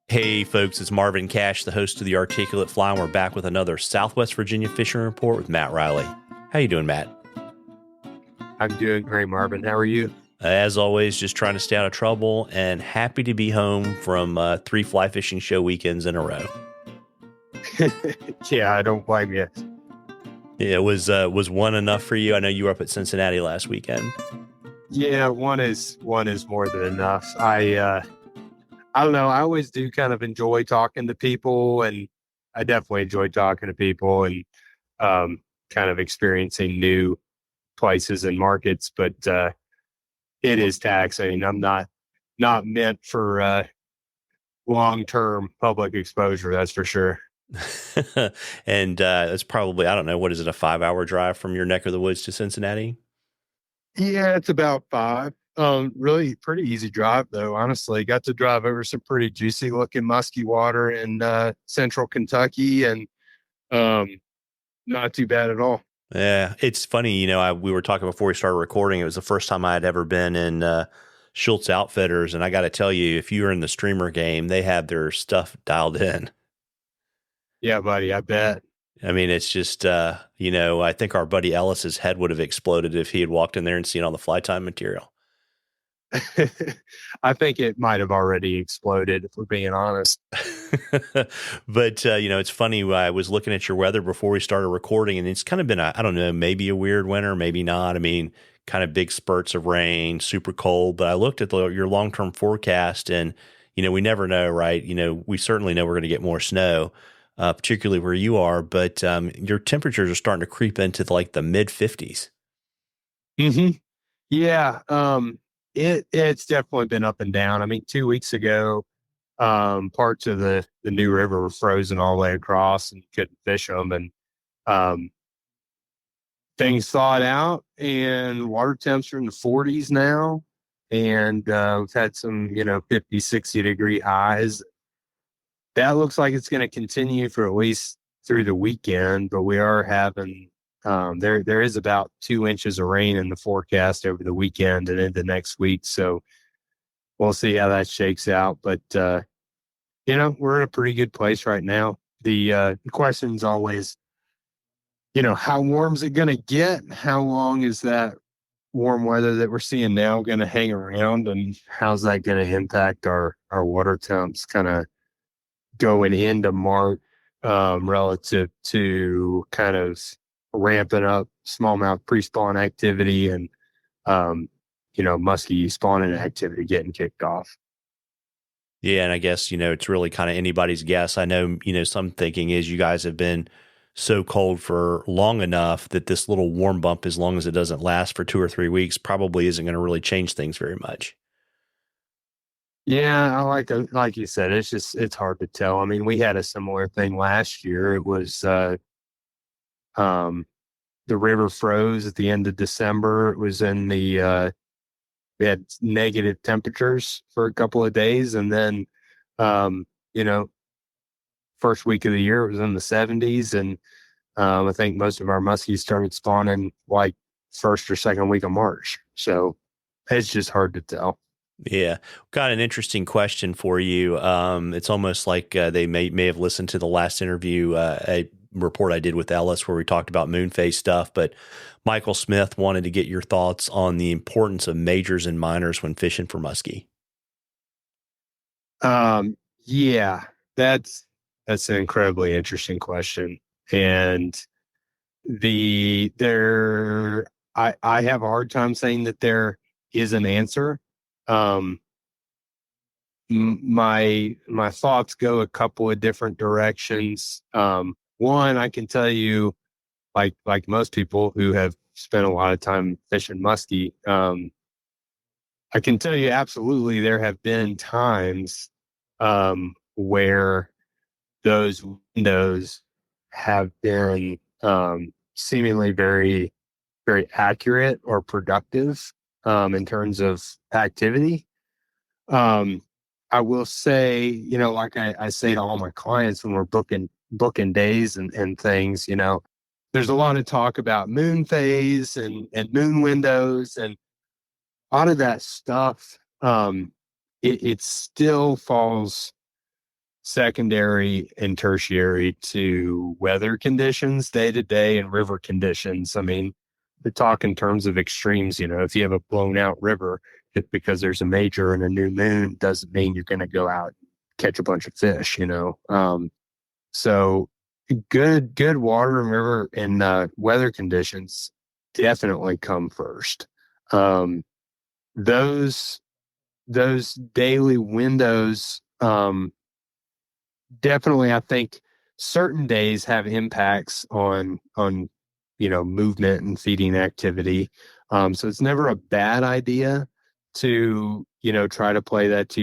Hey folks, it's Marvin Cash, the host of the Articulate Fly, and we're back with another Southwest Virginia fishing report with Matt Reilly. How you doing, Matt? I'm doing great, Marvin. How are you? As always, just trying to stay out of trouble and happy to be home from 3 fly fishing show weekends in a row. Yeah, I don't blame you. Yeah, was one enough for you? I know you were up at Cincinnati last weekend. Yeah, one is more than enough. I don't know. I always do kind of enjoy talking to people, and I definitely enjoy talking to people and kind of experiencing new places and markets. But it is taxing. I'm not meant for long term public exposure. That's for sure. And it's probably, I don't know, what is it, a 5-hour drive from your neck of the woods to Cincinnati? Yeah, it's about five. Really pretty easy drive though, honestly. Got to drive over some pretty juicy looking musky water in central Kentucky and um not too bad at all. Yeah, it's funny, we were talking before we started recording. It was the first time I had ever been in Schultz Outfitters, and I got to tell you, if you were in the streamer game, they had their stuff dialed in. Yeah, buddy, I bet. I mean, it's just, I think our buddy Ellis's head would have exploded if he had walked in there and seen all the fly time material. I think it might have already exploded if we're being honest. But, it's funny. I was looking at your weather before we started recording, and it's kind of been, I don't know, maybe a weird winter, maybe not. I mean, kind of big spurts of rain, super cold. But I looked at your long-term forecast, and, we never know, right? We certainly know we're going to get more snow, particularly where you are. But your temperatures are starting to creep into like the mid 50s. Hmm. Yeah, it's definitely been up and down. I mean, 2 weeks ago, parts of the New River were frozen all the way across and couldn't fish them, and um, things thawed out and water temps are in the 40s now. And we've had some, 50, 60-degree highs. That looks like it's going to continue for at least through the weekend, but we are having, there is about 2 inches of rain in the forecast over the weekend and into next week. So we'll see how that shakes out. But, we're in a pretty good place right now. The question is always, how warm is it going to get? How long is that warm weather that we're seeing now going to hang around? And how's that going to impact our water temps kind of going into March relative to kind of ramping up smallmouth pre-spawn activity and, musky spawning activity getting kicked off? Yeah, and I guess, it's really kind of anybody's guess. I know, some thinking is you guys have been so cold for long enough that this little warm bump, as long as it doesn't last for 2 or 3 weeks, probably isn't going to really change things very much. Yeah, like you said, it's hard to tell. I mean, we had a similar thing last year. It was um the river froze at the end of December. It was in the we had negative temperatures for a couple of days, and then um, you know, first week of the year it was in the 70s, and I think most of our muskies started spawning like first or second week of March. So it's just hard to tell. Yeah, got an interesting question for you. It's almost like they may have listened to the last interview, a report I did with Ellis, where we talked about moon phase stuff. But Michael Smith wanted to get your thoughts on the importance of majors and minors when fishing for muskie. Yeah, that's an incredibly interesting question, and I have a hard time saying that there is an answer. Um, my thoughts go a couple of different directions. One, I can tell you, like most people who have spent a lot of time fishing muskie, I can tell you absolutely there have been times where those windows have been seemingly very, very accurate or productive in terms of activity. Um, I will say, like I say to all my clients when we're booking days and things, there's a lot of talk about moon phase and moon windows and a lot of that stuff. It still falls secondary and tertiary to weather conditions, day to day, and river conditions. I mean, to talk in terms of extremes, if you have a blown out river, just because there's a major and a new moon doesn't mean you're going to go out and catch a bunch of fish. So good water and river and weather conditions definitely come first. Um, those daily windows, definitely, I think certain days have impacts on movement and feeding activity. So it's never a bad idea to try to play that to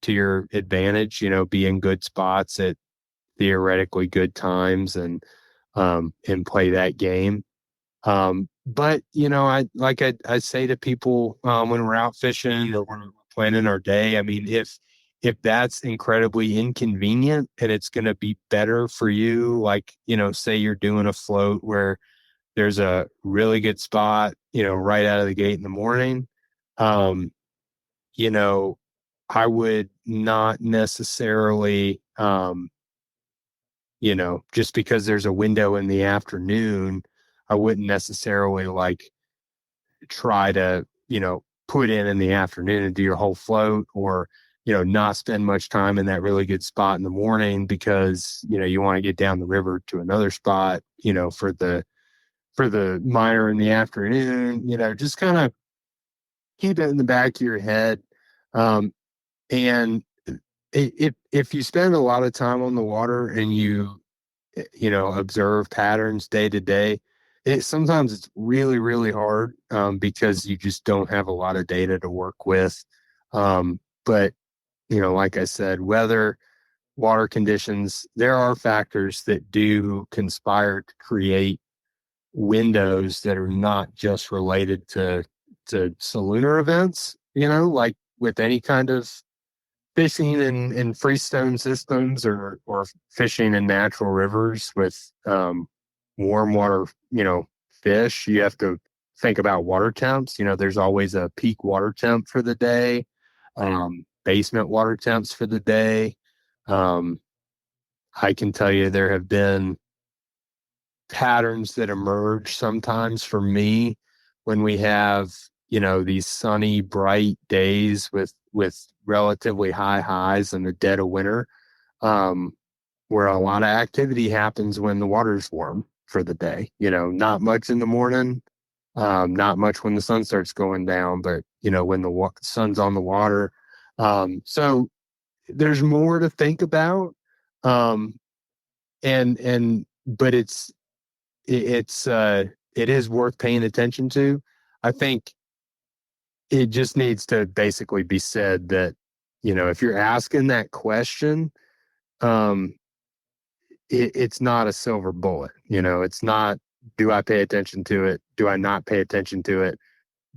your advantage. Be in good spots at theoretically good times and play that game. But I say to people when we're out fishing or when we're planning our day, I mean, if that's incredibly inconvenient and it's going to be better for you, like, say you're doing a float where there's a really good spot, right out of the gate in the morning, um, you know, I would not necessarily, just because there's a window in the afternoon, I wouldn't necessarily like try to, put in the afternoon and do your whole float, or, not spend much time in that really good spot in the morning because, you want to get down the river to another spot, for the minor in the afternoon. Just kind of keep it in the back of your head. And if you spend a lot of time on the water and you observe patterns day to day, sometimes it's really, really hard because you just don't have a lot of data to work with. But, like I said, weather, water conditions, there are factors that do conspire to create windows that are not just related to lunar events, like with any kind of fishing in freestone systems or fishing in natural rivers with warm water, fish. You have to think about water temps. There's always a peak water temp for the day, basement water temps for the day. Um, I can tell you there have been patterns that emerge sometimes for me when we have these sunny bright days with relatively high highs in the dead of winter, um, where a lot of activity happens when the water's warm for the day. Not much in the morning, not much when the sun starts going down, but when the sun's on the water. So there's more to think about, um, and but it is worth paying attention to. I think it just needs to basically be said that, if you're asking that question, um, it's not a silver bullet. It's not, do I pay attention to it? Do I not pay attention to it?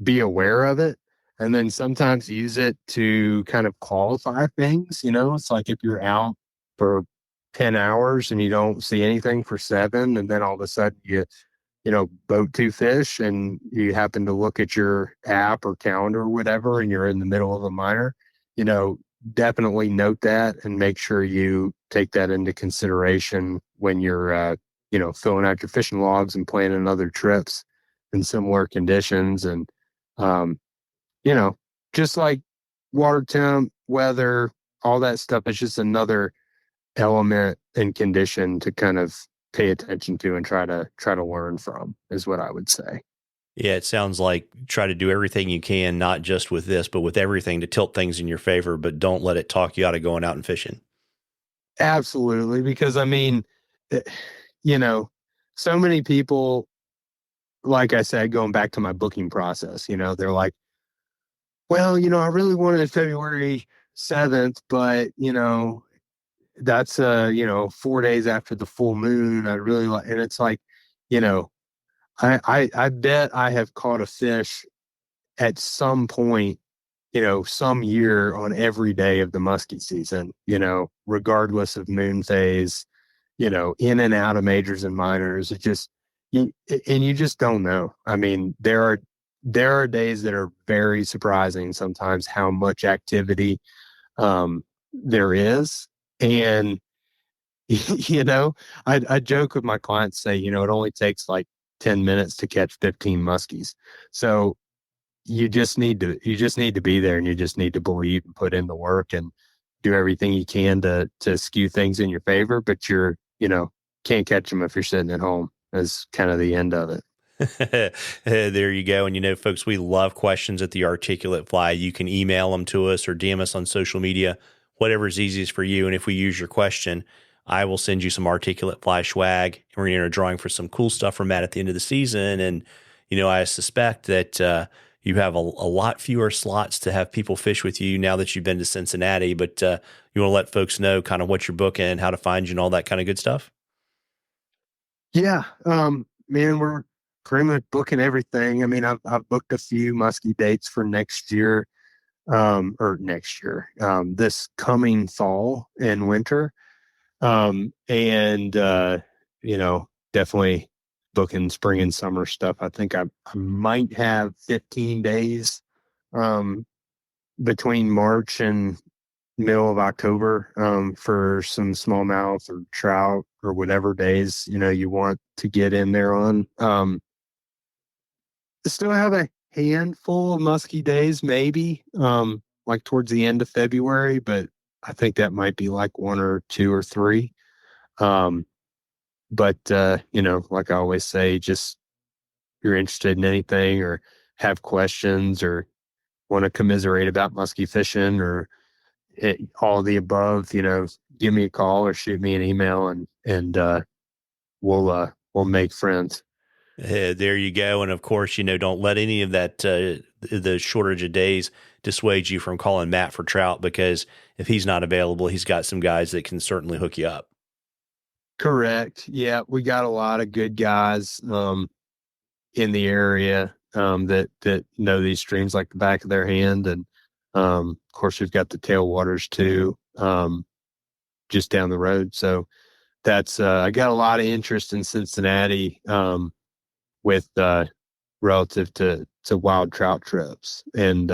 Be aware of it. And then sometimes use it to kind of qualify things. It's like if you're out for 10 hours and you don't see anything for 7, and then all of a sudden you boat 2 fish and you happen to look at your app or calendar or whatever, and you're in the middle of a minor, definitely note that and make sure you take that into consideration when you're, filling out your fishing logs and planning other trips in similar conditions. And, um, you know, just like water temp, weather, all that stuff, it's just another element and condition to kind of pay attention to and try to learn from, is what I would say. Yeah, it sounds like try to do everything you can, not just with this, but with everything to tilt things in your favor, but don't let it talk you out of going out and fishing. Absolutely. Because I mean, eh, you know, so many people, like I said, going back to my booking process, they're like, well, I really wanted February 7th, but, that's, 4 days after the full moon. I really like, and it's like, you know, I bet I have caught a fish at some point, some year on every day of the musky season, regardless of moon phase, in and out of majors and minors. It just, and you just don't know. I mean, there are days that are very surprising sometimes how much activity there is. And, you know, I joke with my clients, say, you know, it only takes like 10 minutes to catch 15 muskies. So you just need to be there, and you just need to believe and put in the work and do everything you can to skew things in your favor. But you know, can't catch them if you're sitting at home, is kind of the end of it. There you go. And, folks, we love questions at the Articulate Fly. You can email them to us or DM us on social media, whatever's easiest for you. And if we use your question, I will send you some Articulate Fly swag. And we're going to enter a drawing for some cool stuff from Matt at the end of the season. And, I suspect that you have a lot fewer slots to have people fish with you now that you've been to Cincinnati. But you want to let folks know kind of what you're booking, how to find you, and all that kind of good stuff? Yeah. Man, we're pretty much booking everything. I mean, I've booked a few musky dates for next year, this coming fall and winter. And definitely booking spring and summer stuff. I think I might have 15 days, between March and middle of October, for some smallmouth or trout or whatever days, you want to get in there on. Still have a handful of musky days, maybe, like towards the end of February, but I think that might be like one or two or three. But like I always say, just if you're interested in anything or have questions or want to commiserate about musky fishing or all of the above, give me a call or shoot me an email, and we'll make friends. There you go. And of course, don't let any of that, the shortage of days dissuade you from calling Matt for trout, because if he's not available, he's got some guys that can certainly hook you up. Correct. Yeah. We got a lot of good guys, in the area, that know these streams like the back of their hand. And, of course, we've got the tailwaters too, just down the road. So that's, I got a lot of interest in Cincinnati, with relative to wild trout trips, and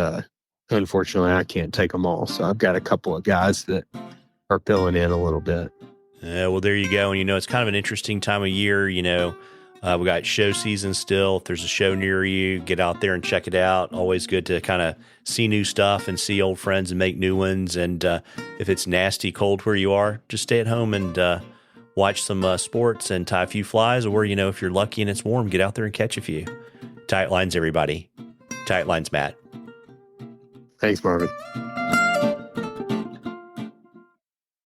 unfortunately I can't take them all, so I've got a couple of guys that are filling in a little bit. Well, there you go. And it's kind of an interesting time of year. We got show season still. If there's a show near you, get out there and check it out. Always good to kind of see new stuff and see old friends and make new ones. And if it's nasty cold where you are, just stay at home and watch some sports and tie a few flies, or, if you're lucky and it's warm, get out there and catch a few. Tight lines, everybody. Tight lines, Matt. Thanks, Marvin.